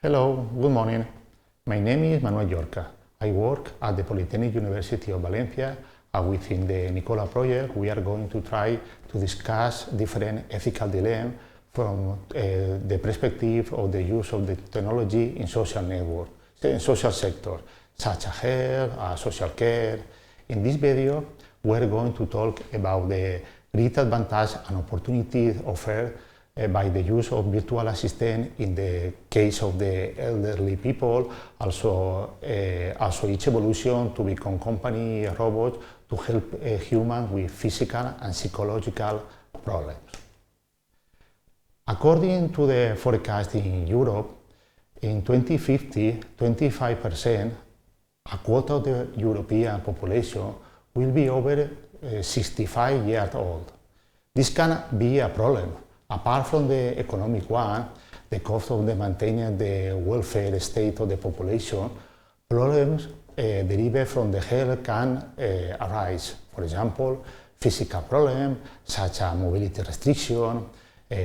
Hello, good morning. My name is Manuel Llorca. I work at the Polytechnic University of Valencia. Within the NICCoLLa project, we are going to try to discuss different ethical dilemmas from the perspective of the use of the technology in social network, in social sector, such as health, social care. In this video, we are going to talk about the great advantage and opportunities offered by the use of virtual assistant in the case of the elderly people, also each evolution to become company robots to help humans with physical and psychological problems. According to the forecast in Europe, in 2050, 25%, a quota of the European population, will be over 65 years old. This can be a problem. Apart from the economic one, the cost of the maintaining the welfare state of the population, problems derived from the health can arise. For example, physical problems such as mobility restriction,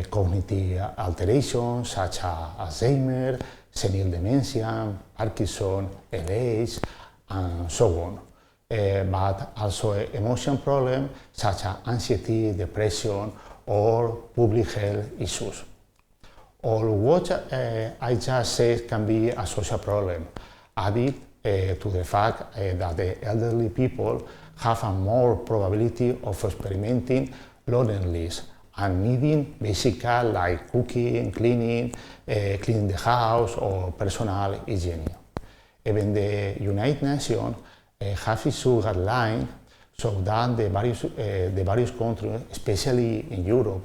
cognitive alterations such as Alzheimer, senile dementia, Parkinson, LH, and so on. But also emotion problems such as anxiety, depression, or public health issues. All what I just said can be a social problem, added to the fact that the elderly people have a more probability of experimenting loneliness and needing basic tasks like cooking, cleaning the house, or personal hygiene. Even the United Nations have issued guidelines so that the various countries, especially in Europe,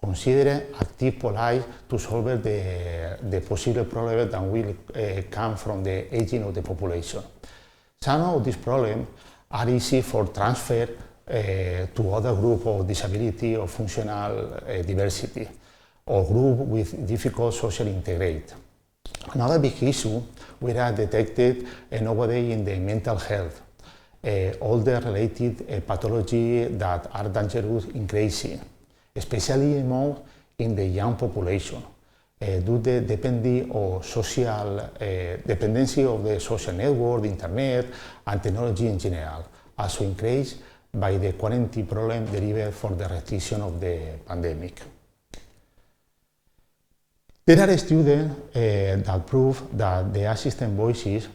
consider active policy to solve the possible problems that will come from the aging of the population. Some of these problems are easy for transfer to other groups of disability or functional diversity, or groups with difficult social integrate. Another big issue we have detected nowadays in the mental health. All the related pathologies that are dangerous increasing, especially among in the young population, due to the dependency of the social network, the internet, and technology in general, also increased by the quarantine problem derived from the restriction of the pandemic. There are students that prove that the assistant voices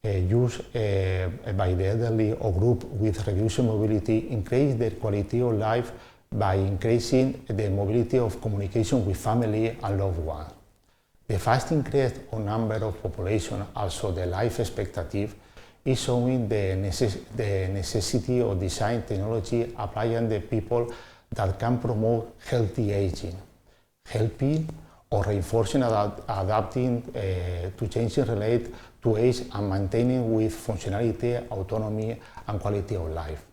used by the elderly or group with reduced mobility increase their quality of life by increasing the mobility of communication with family and loved ones. The fast increase on number of population, also the life expectancy, is showing the necessity of design technology applying the people that can promote healthy aging, helping or reinforcing adapting to changing related to age and maintaining with functionality, autonomy, and quality of life.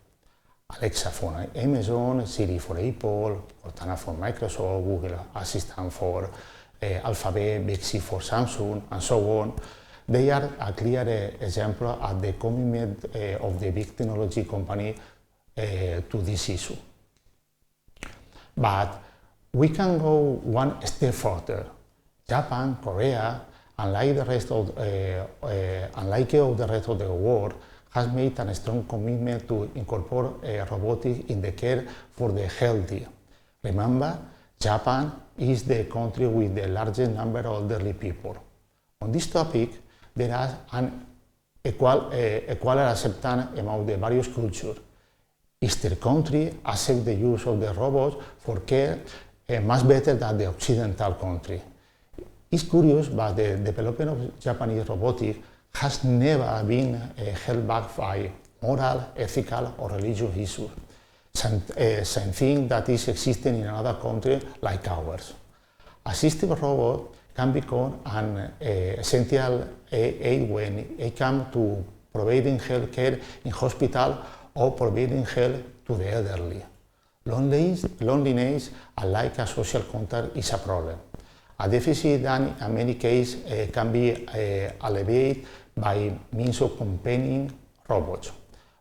Alexa for Amazon, Siri for Apple, Cortana for Microsoft, Google Assistant for Alphabet, Bixby for Samsung, and so on. They are a clear example of the commitment of the big technology company to this issue. But we can go one step further. Japan, Korea, unlike the rest of the world, has made a strong commitment to incorporate robotics in the care for the healthy. Remember, Japan is the country with the largest number of elderly people. On this topic, there is an equal acceptance among the various cultures. Eastern countries accept the use of the robots for care much better than the Occidental country. It's curious, but the development of Japanese robotics has never been held back by moral, ethical, or religious issues. Same thing that is existing in another country like ours. Assistive robots can become an essential aid when it comes to providing health care in hospital or providing help to the elderly. Loneliness, unlike a social contact, is a problem. A deficit that in many cases can be alleviated by means of companion robots.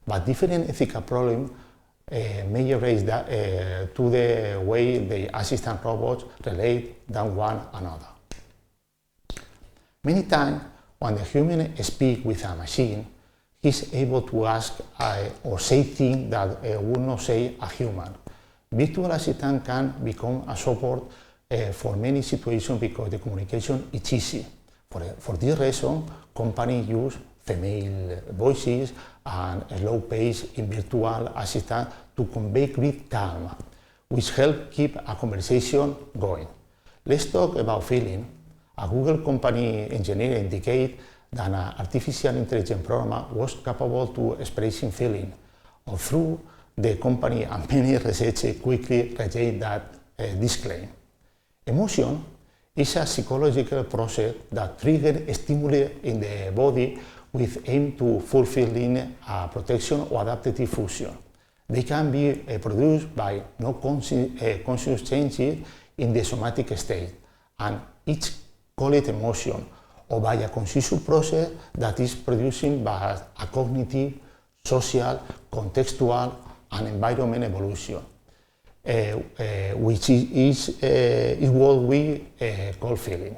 But different ethical problems may arise to the way the assistant robots relate than one another. Many times, when the human speaks with a machine, he's able to ask or say things that would not say a human. Virtual assistant can become a support for many situations because the communication is easy. For this reason, companies use female voices and slow pace in virtual assistant to convey great calm, which help keep a conversation going. Let's talk about feeling. A Google company engineer indicated that an artificial intelligence program was capable to expressing feeling. Although the company and many researchers quickly reject that this claim. Emotion is a psychological process that triggers stimuli in the body with aim to fulfilling a protection or adaptive function. They can be produced by no conscious changes in the somatic state, and each call it emotion, or by a conscious process that is produced by a cognitive, social, contextual, and environment evolution, which is what we call feeling.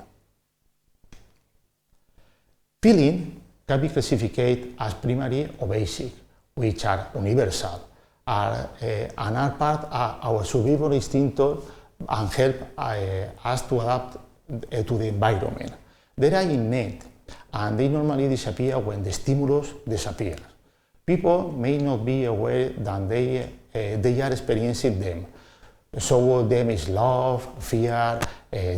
Feeling can be classified as primary or basic, which are universal, and are part of our survival instinct and help us to adapt to the environment. They are innate, and they normally disappear when the stimulus disappears. People may not be aware that they are experiencing them. Some of them is love, fear,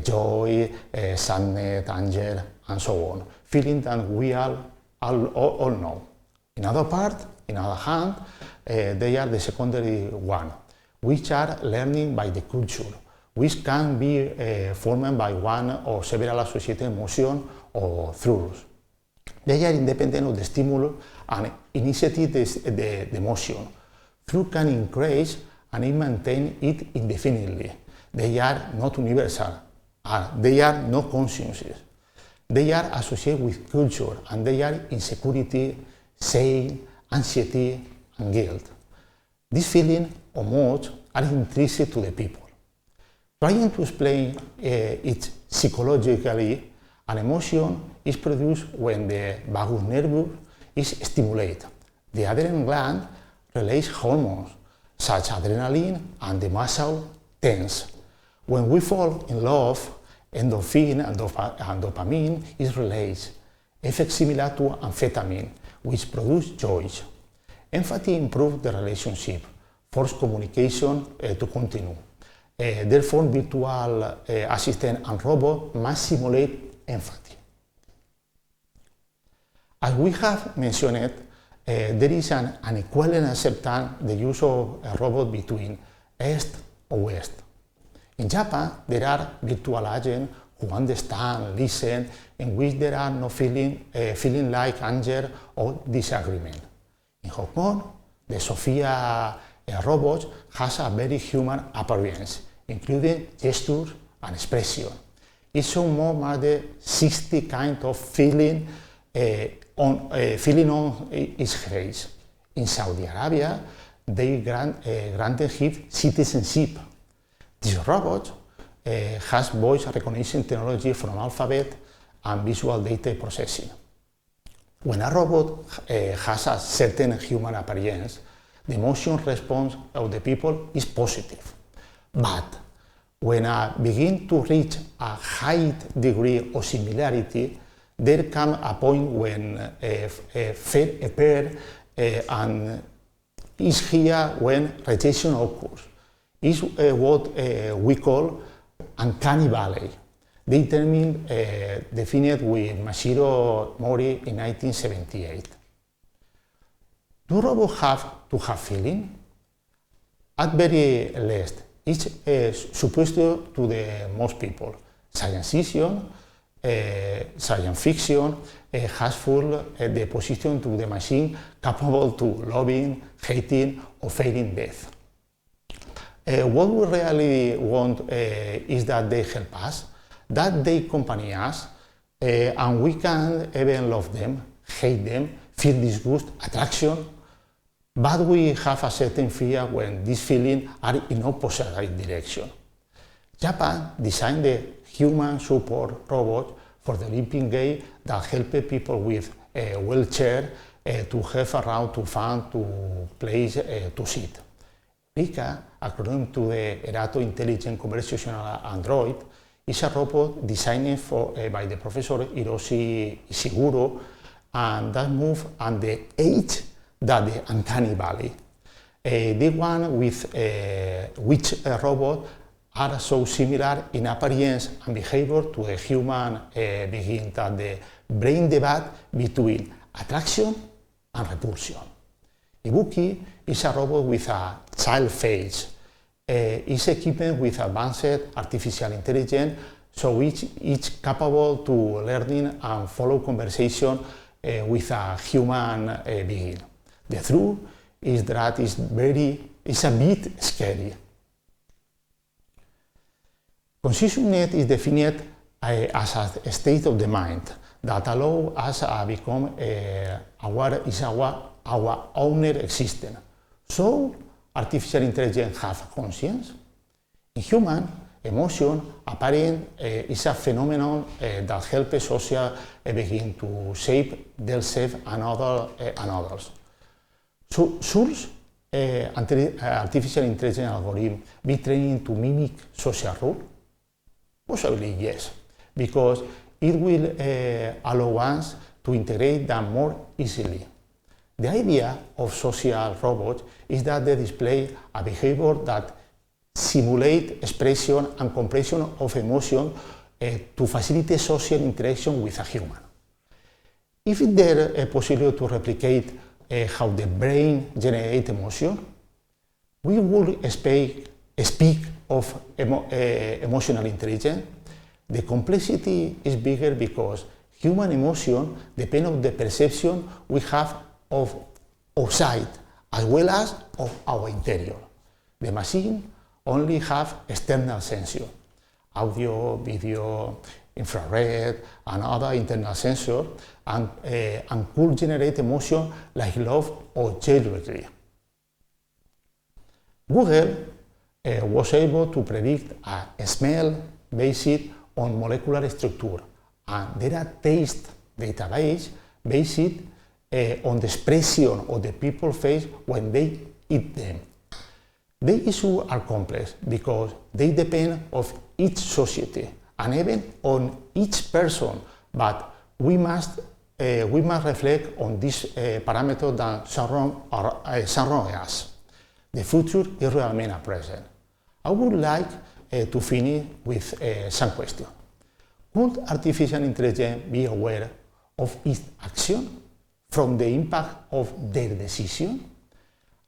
joy, sadness, anger, and so on. Feeling that we all know. In other hand, they are the secondary one, which are learning by the culture, which can be formed by one or several associated emotions or truths. They are independent of the stimulus and initiate the emotion. Truth can increase and maintain it indefinitely. They are not universal, they are not conscious. They are associated with culture, and they are insecurity, shame, anxiety, and guilt. These feelings or moods are intrinsic to the people. Trying to explain it psychologically, an emotion is produced when the vagus nerve is stimulated. The adrenal gland releases hormones such as adrenaline, and the muscle tense. When we fall in love, endorphin and dopamine is released, effect similar to amphetamine, which produces joy. Empathy improves the relationship, forces communication to continue. Therefore, virtual assistant and robot must simulate empathy. As we have mentioned, there is an unequivalent acceptance the use of a robot between East or West. In Japan, there are virtual agents who understand, listen, in which there are no feeling like anger or disagreement. In Hong Kong, the Sophia robot has a very human appearance, including gestures and expression. It shows more than 60 kinds of feeling on its face. In Saudi Arabia, they granted him citizenship. This robot has voice recognition technology from alphabet and visual data processing. When a robot has a certain human appearance, the emotion response of the people is positive. But when I begin to reach a high degree of similarity, there comes a point when fear appears, and is here when rejection occurs. It's what we call Uncanny Valley, defined with Mashiro Mori in 1978. Do robots have to have feeling? At very least, it's supposed to the most people. Science fiction has full the position to the machine capable to loving, hating, or fearing death. What we really want is that they help us, that they accompany us, and we can even love them, hate them, feel disgust, attraction, but we have a certain fear when these feelings are in opposite direction. Japan designed the human support robot for the Olympic Games that help people with a wheelchair to have around, to find, to place, to sit. Eureka, acronym to the Erato Intelligent Conversational Android, is a robot designed by the professor Hiroshi Ishiguro, and that moves at the age that the Uncanny Valley. The one with which robot are so similar in appearance and behavior to the human being that the brain debate between attraction and repulsion. Ibuki is a robot with a child face. Is equipped with advanced artificial intelligence, so it's capable to learning and follow conversation with a human being. The truth is that it's a bit scary. Consciousness is defined as a state of the mind that allows us to become aware of our own existence. So, artificial intelligence has conscience. In human, emotion apparent is a phenomenon that helps social begin to shape themselves and others. So, should artificial intelligence algorithm be trained to mimic social rules? Possibly yes, because it will allow us to integrate them more easily. The idea of social robots is that they display a behavior that simulates expression and compression of emotion to facilitate social interaction with a human. If there is a possibility to replicate how the brain generates emotion, we will speak of emotional intelligence. The complexity is bigger because human emotion depends on the perception we have of outside as well as of our interior. The machine only have external sensors, audio, video, infrared, and other internal sensors, and could generate emotion like love or jealousy. Google was able to predict a smell based on molecular structure, and there are taste database based on the expression of the people's face when they eat them. The issues are complex because they depend on each society and even on each person, but we must reflect on these parameters that surround us. The future is realmente a present. I would like to finish with some questions. Could artificial intelligence be aware of its action from the impact of their decision?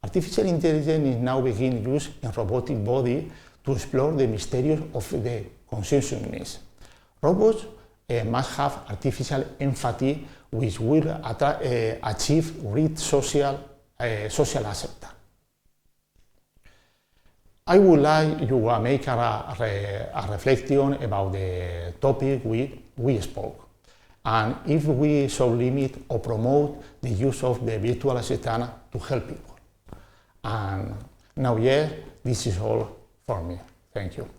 Artificial intelligence is now being used in robotic body to explore the mysteries of the consciousness. Robots must have artificial empathy, which will achieve great social acceptance. I would like you to make a reflection about the topic we spoke, and if we should limit or promote the use of the virtual assistant to help people. And now, yes, this is all for me. Thank you.